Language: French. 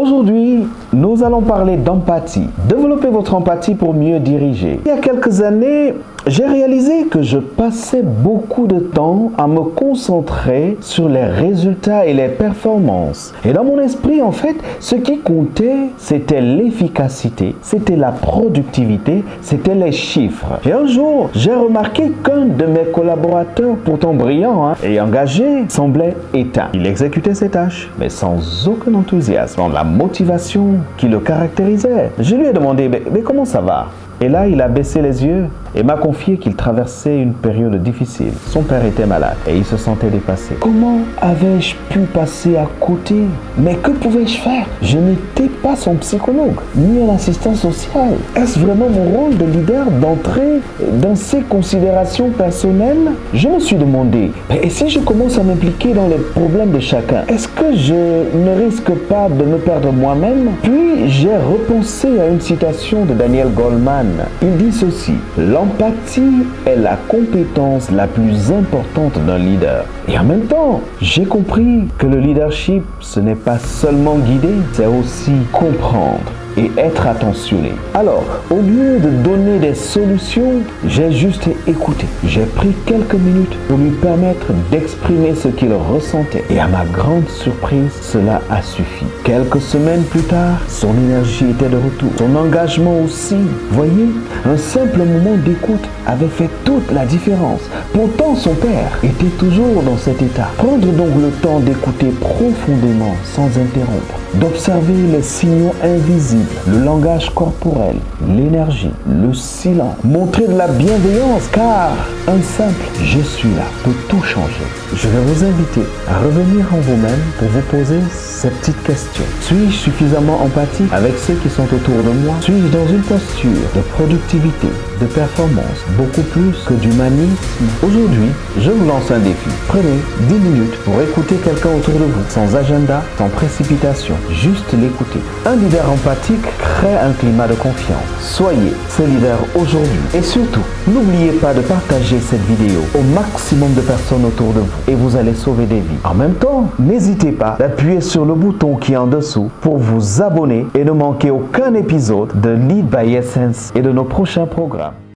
Aujourd'hui, nous allons parler d'empathie. Développez votre empathie pour mieux diriger. Il y a quelques années, j'ai réalisé que je passais beaucoup de temps à me concentrer sur les résultats et les performances. Et dans mon esprit, en fait, ce qui comptait, c'était l'efficacité, c'était la productivité, c'était les chiffres. Et un jour, j'ai remarqué qu'un de mes collaborateurs, pourtant brillant et engagé, semblait éteint. Il exécutait ses tâches, mais sans aucun enthousiasme, la motivation qui le caractérisait. Je lui ai demandé, mais comment ça va? Et là, il a baissé les yeux et m'a confié qu'il traversait une période difficile. Son père était malade et il se sentait dépassé. Comment avais-je pu passer à côté? Mais que pouvais-je faire? Je n'étais pas son psychologue, ni un assistant social. Est-ce vraiment mon rôle de leader d'entrer dans ces considérations personnelles? Je me suis demandé, et si je commence à m'impliquer dans les problèmes de chacun, est-ce que je ne risque pas de me perdre moi-même? Puis j'ai repensé à une citation de Daniel Goleman. Il dit ceci: l'empathie est la compétence la plus importante d'un leader. Et en même temps, j'ai compris que le leadership, ce n'est pas seulement guider, c'est aussi comprendre et être attentionné. Alors, au lieu de donner des solutions, j'ai juste écouté. J'ai pris quelques minutes pour lui permettre d'exprimer ce qu'il ressentait. Et à ma grande surprise, cela a suffi. Quelques semaines plus tard, son énergie était de retour. Son engagement aussi. Voyez, un simple moment d'écoute avait fait toute la différence. Pourtant, son père était toujours dans cet état. Prendre donc le temps d'écouter profondément, sans interrompre, d'observer les signaux invisibles, le langage corporel, l'énergie, le silence. Montrer de la bienveillance, car un simple « je suis là » peut tout changer. Je vais vous inviter à revenir en vous-même pour vous poser ces petites questions. Suis-je suffisamment empathique avec ceux qui sont autour de moi? Suis-je dans une posture de productivité, de performance, beaucoup plus que d'humanisme? Aujourd'hui, je vous lance un défi. Prenez 10 minutes pour écouter quelqu'un autour de vous, sans agenda, sans précipitation, juste l'écouter. Un leader empathique crée un climat de confiance. Soyez ce leader aujourd'hui. Et surtout, n'oubliez pas de partager cette vidéo au maximum de personnes autour de vous et vous allez sauver des vies. En même temps, n'hésitez pas d'appuyer sur le bouton qui est en dessous pour vous abonner et ne manquer aucun épisode de Lead by Essence et de nos prochains programmes.